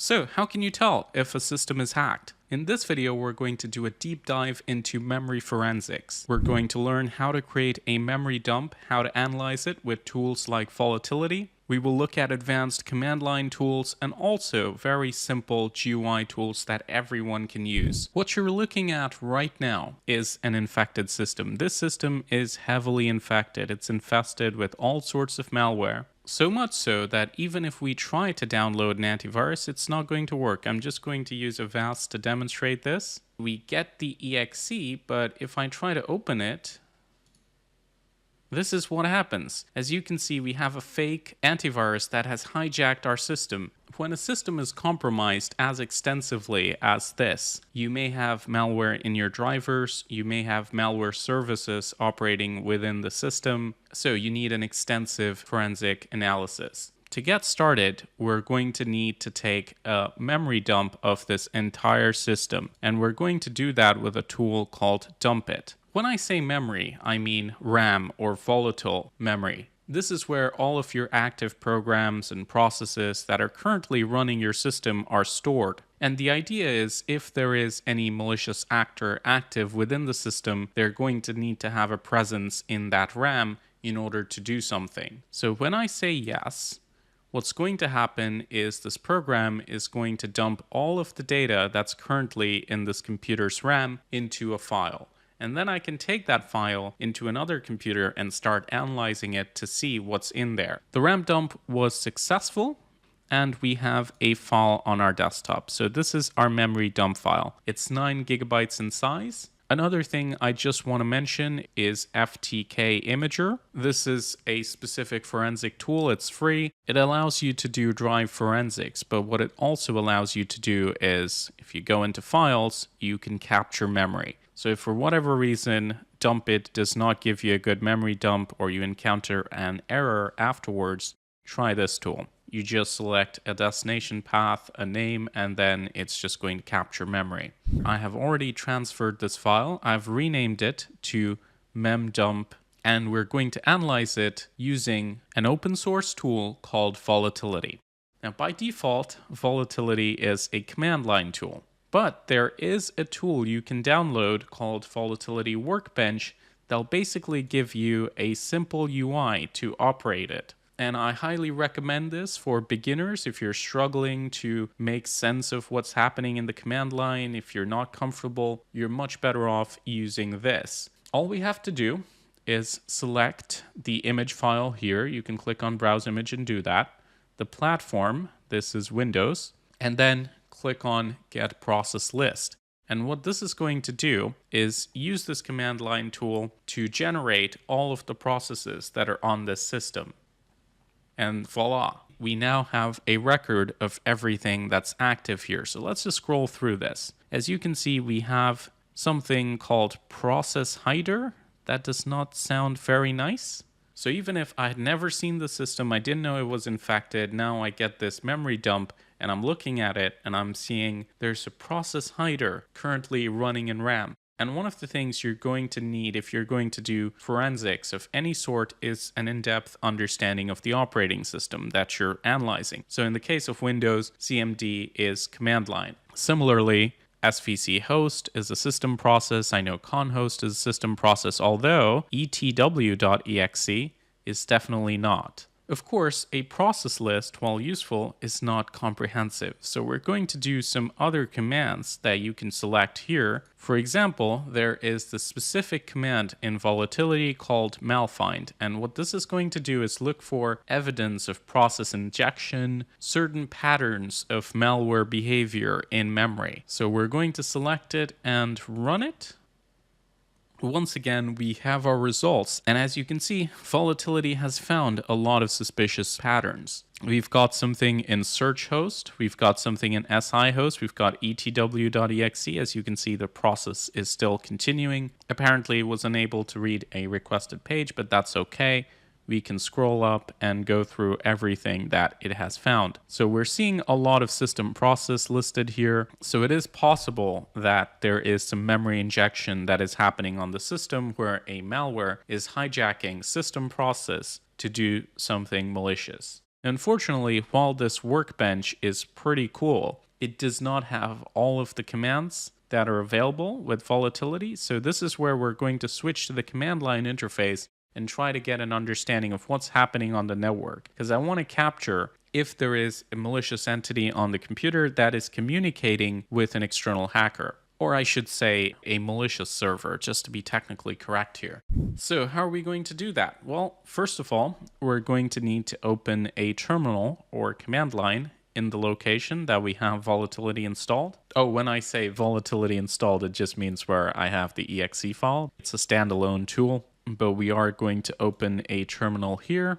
So, how can you tell if a system is hacked? In this video, we're going to do a deep dive into memory forensics. We're going to learn how to create a memory dump, how to analyze it with tools like Volatility. We will look at advanced command line tools and also very simple GUI tools that everyone can use. What you're looking at right now is an infected system. This system is heavily infected. It's infested with all sorts of malware. So much so that even if we try to download an antivirus, it's not going to work. I'm just going to use Avast to demonstrate this. We get the exe, but if I try to open it, this is what happens. As you can see, we have a fake antivirus that has hijacked our system. When a system is compromised as extensively as this, you may have malware in your drivers, you may have malware services operating within the system, so you need an extensive forensic analysis. To get started, we're going to need to take a memory dump of this entire system, and we're going to do that with a tool called Dumpit. When I say memory, I mean RAM or volatile memory. This is where all of your active programs and processes that are currently running your system are stored. And the idea is if there is any malicious actor active within the system, they're going to need to have a presence in that RAM in order to do something. So when I say yes, what's going to happen is this program is going to dump all of the data that's currently in this computer's RAM into a file. And then I can take that file into another computer and start analyzing it to see what's in there. The RAM dump was successful, and we have a file on our desktop. So this is our memory dump file. It's 9 gigabytes in size. Another thing I just want to mention is FTK Imager. This is a specific forensic tool. It's free. It allows you to do drive forensics, but what it also allows you to do is if you go into files, you can capture memory. So if for whatever reason Dumpit does not give you a good memory dump or you encounter an error afterwards, try this tool. You just select a destination path, a name, and then it's just going to capture memory. I have already transferred this file. I've renamed it to memdump, and we're going to analyze it using an open source tool called Volatility. Now, by default, Volatility is a command line tool. But there is a tool you can download called Volatility Workbench that'll basically give you a simple UI to operate it. And I highly recommend this for beginners if you're struggling to make sense of what's happening in the command line. If you're not comfortable, you're much better off using this. All we have to do is select the image file here. You can click on Browse Image and do that. The platform, this is Windows, and then click on Get Process List. And what this is going to do is use this command line tool to generate all of the processes that are on this system. And voila, we now have a record of everything that's active here. So let's just scroll through this. As you can see, we have something called Process Hider. That does not sound very nice. So even if I had never seen the system, I didn't know it was infected, now I get this memory dump and I'm looking at it and I'm seeing there's a process hider currently running in RAM. And one of the things you're going to need if you're going to do forensics of any sort is an in-depth understanding of the operating system that you're analyzing. So in the case of Windows, CMD is command line. Similarly, SVC host is a system process. I know conhost is a system process, although etw.exe is definitely not. Of course, a process list, while useful, is not comprehensive. So we're going to do some other commands that you can select here. For example, there is the specific command in Volatility called malfind. And what this is going to do is look for evidence of process injection, certain patterns of malware behavior in memory. So we're going to select it and run it. Once again, we have our results, and as you can see, Volatility has found a lot of suspicious patterns. We've got something in search host, we've got something in SI host, we've got etw.exe. As you can see, the process is still continuing. Apparently, it was unable to read a requested page, but that's okay. We can scroll up and go through everything that it has found. So we're seeing a lot of system process listed here. So it is possible that there is some memory injection that is happening on the system where a malware is hijacking system process to do something malicious. Unfortunately, while this workbench is pretty cool, it does not have all of the commands that are available with Volatility. So this is where we're going to switch to the command line interface and try to get an understanding of what's happening on the network. Because I want to capture if there is a malicious entity on the computer that is communicating with an external hacker. Or I should say a malicious server, just to be technically correct here. So how are we going to do that? Well, first of all, we're going to need to open a terminal or command line in the location that we have Volatility installed. Oh, when I say Volatility installed, it just means where I have the exe file. It's a standalone tool, but we are going to open a terminal here.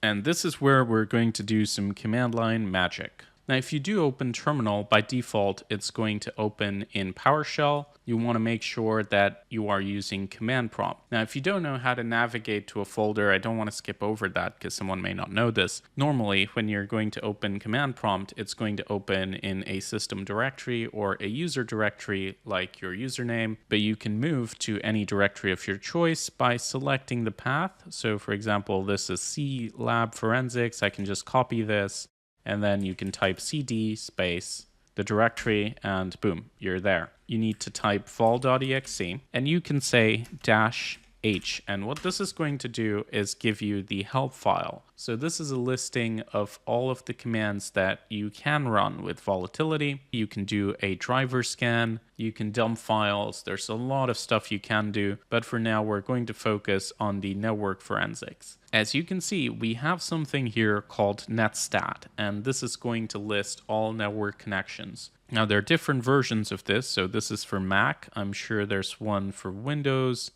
And this is where we're going to do some command line magic. Now, if you do open terminal, by default, it's going to open in PowerShell. You want to make sure that you are using command prompt. Now, if you don't know how to navigate to a folder, I don't want to skip over that because someone may not know this. Normally, when you're going to open command prompt, it's going to open in a system directory or a user directory like your username, but you can move to any directory of your choice by selecting the path. So for example, this is C Lab Forensics. I can just copy this. And then you can type cd space the directory and boom, you're there. You need to type vol.exe and you can say -h. And what this is going to do is give you the help file. So this is a listing of all of the commands that you can run with Volatility. You can do a driver scan, you can dump files. There's a lot of stuff you can do, but for now we're going to focus on the network forensics. As you can see, we have something here called netstat, and this is going to list all network connections. Now there are different versions of this. So this is for Mac. I'm sure there's one for Windows.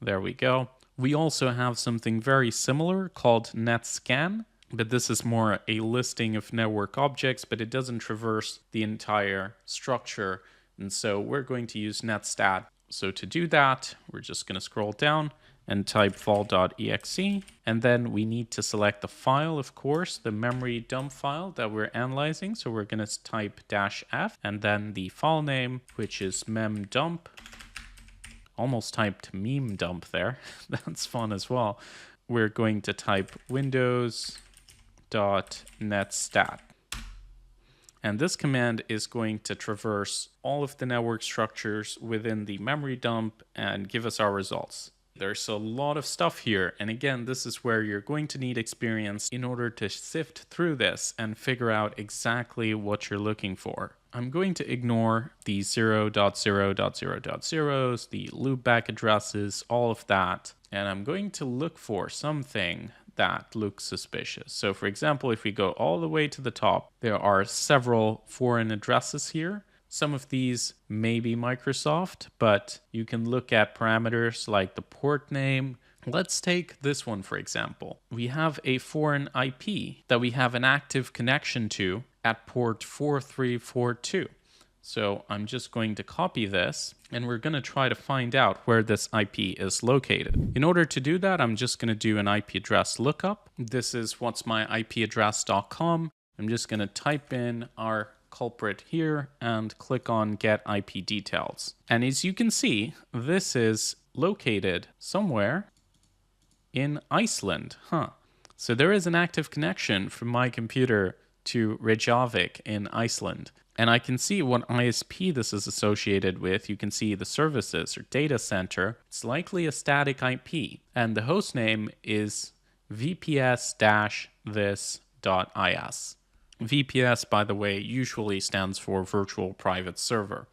There we go. We also have something very similar called netscan, but this is more a listing of network objects, but it doesn't traverse the entire structure. And so we're going to use netstat. So to do that, we're just going to scroll down and type vol.exe. And then we need to select the file, of course, the memory dump file that we're analyzing. So we're going to type -f and then the file name, which is memdump. Almost typed meme dump there. That's fun as well. We're going to type windows.netstat. And this command is going to traverse all of the network structures within the memory dump and give us our results. There's a lot of stuff here. And again, this is where you're going to need experience in order to sift through this and figure out exactly what you're looking for. I'm going to ignore the 0.0.0.0s, the loopback addresses, all of that. And I'm going to look for something that looks suspicious. So for example, if we go all the way to the top, there are several foreign addresses here. Some of these may be Microsoft, but you can look at parameters like the port name. Let's take this one, for example. We have a foreign IP that we have an active connection to at port 4342. So I'm just going to copy this and we're going to try to find out where this IP is located. In order to do that, I'm just going to do an IP address lookup. This is what'smyipaddress.com. I'm just going to type in our culprit here and click on get IP details. And as you can see, this is located somewhere in Iceland. So there is an active connection from my computer to Reykjavik in Iceland. And I can see what ISP this is associated with. You can see the services or data center. It's likely a static IP. And the host name is vps-this.is. VPS, by the way, usually stands for Virtual Private Server.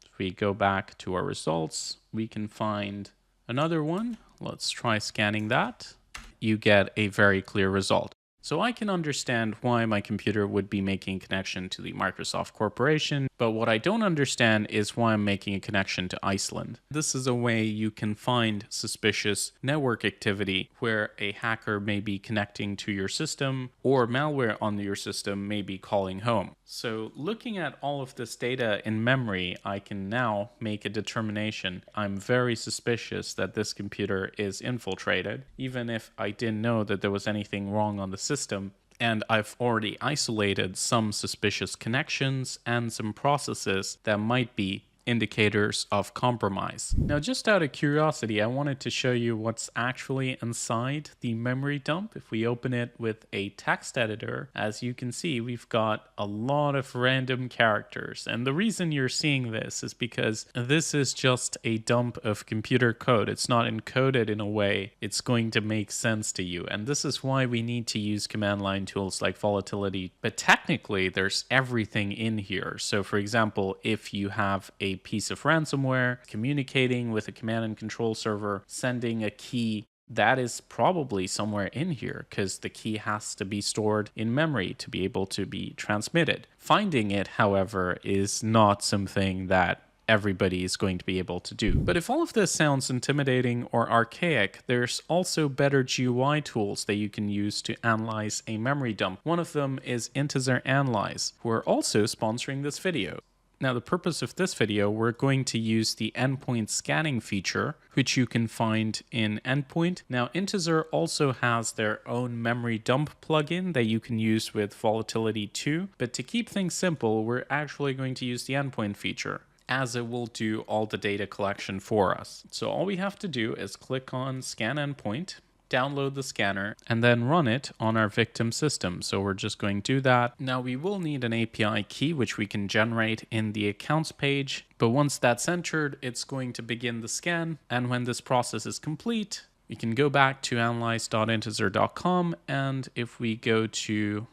If we go back to our results, we can find another one. Let's try scanning that. You get a very clear result. So I can understand why my computer would be making a connection to the Microsoft Corporation, but what I don't understand is why I'm making a connection to Iceland. This is a way you can find suspicious network activity where a hacker may be connecting to your system or malware on your system may be calling home. So looking at all of this data in memory, I can now make a determination. I'm very suspicious that this computer is infiltrated, even if I didn't know that there was anything wrong on the system. And I've already isolated some suspicious connections and some processes that might be indicators of compromise. Now, just out of curiosity, I wanted to show you what's actually inside the memory dump. If we open it with a text editor, as you can see, we've got a lot of random characters. And the reason you're seeing this is because this is just a dump of computer code. It's not encoded in a way it's going to make sense to you. And this is why we need to use command line tools like Volatility. But technically, there's everything in here. So for example, if you have a piece of ransomware communicating with a command and control server, sending a key, that is probably somewhere in here because the key has to be stored in memory to be able to be transmitted. Finding it, however, is not something that everybody is going to be able to do. But if all of this sounds intimidating or archaic, there's also better GUI tools that you can use to analyze a memory dump. One of them is Integer Analyze, who are also sponsoring this video. Now, the purpose of this video, we're going to use the endpoint scanning feature, which you can find in Endpoint. Now, Integer also has their own memory dump plugin that you can use with Volatility too. But to keep things simple, we're actually going to use the endpoint feature, as it will do all the data collection for us. So all we have to do is click on Scan Endpoint, download the scanner, and then run it on our victim system. So we're just going to do that. Now we will need an API key, which we can generate in the accounts page. But once that's entered, it's going to begin the scan. And when this process is complete, we can go back to analyze.integer.com. And if we go to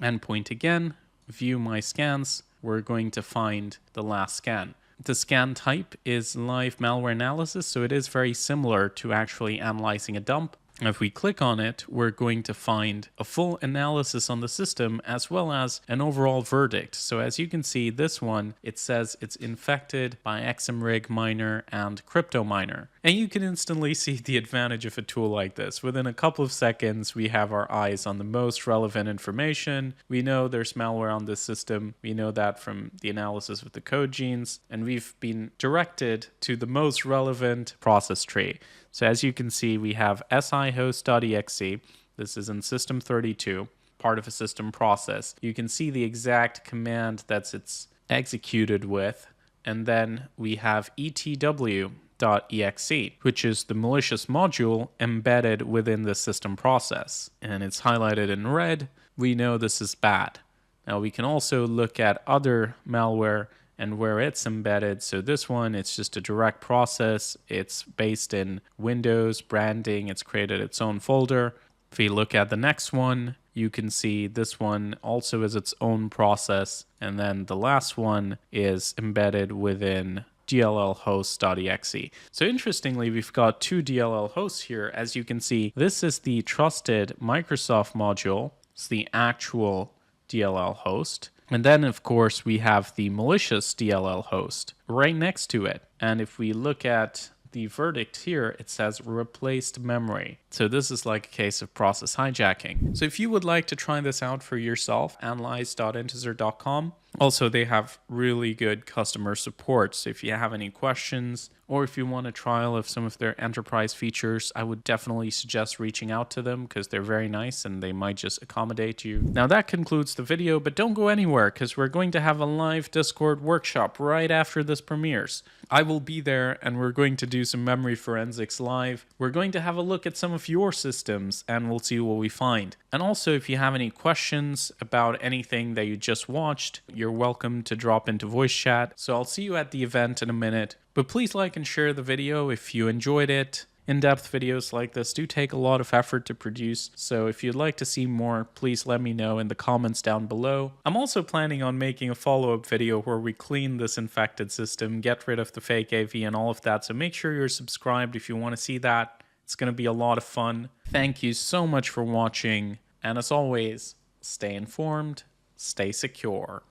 Endpoint again, view my scans, we're going to find the last scan. The scan type is live malware analysis, so it is very similar to actually analyzing a dump. If we click on it, we're going to find a full analysis on the system as well as an overall verdict. So as you can see, this one, it says it's infected by XMRig miner and crypto miner. And you can instantly see the advantage of a tool like this. Within a couple of seconds, we have our eyes on the most relevant information. We know there's malware on this system. We know that from the analysis with the code genes, and we've been directed to the most relevant process tree. So as you can see, we have sihost.exe. This is in system 32, part of a system process. You can see the exact command that's it's executed with. And then we have etw.exe, which is the malicious module embedded within the system process. And it's highlighted in red. We know this is bad. Now we can also look at other malware and where it's embedded. So this one, it's just a direct process. It's based in Windows, branding. It's created its own folder. If we look at the next one, you can see this one also is its own process. And then the last one is embedded within dllhost.exe. So interestingly, we've got two DLL hosts here. As you can see, this is the trusted Microsoft module. It's the actual DLL host. And then, of course, we have the malicious DLL host right next to it. And if we look at the verdict here, it says replaced memory. So this is like a case of process hijacking. So if you would like to try this out for yourself, analyze.integer.com. Also, they have really good customer support. So if you have any questions, or if you want a trial of some of their enterprise features, I would definitely suggest reaching out to them because they're very nice and they might just accommodate you. Now that concludes the video, but don't go anywhere because we're going to have a live Discord workshop right after this premieres. I will be there and we're going to do some memory forensics live. We're going to have a look at some of your systems and we'll see what we find. And also, if you have any questions about anything that you just watched, you're welcome to drop into voice chat. So I'll see you at the event in a minute. But please like and share the video if you enjoyed it. In-depth videos like this do take a lot of effort to produce, so if you'd like to see more, please let me know in the comments down below. I'm also planning on making a follow-up video where we clean this infected system, get rid of the fake AV and all of that, so make sure you're subscribed if you want to see that. It's going to be a lot of fun. Thank you so much for watching, and as always, stay informed, stay secure.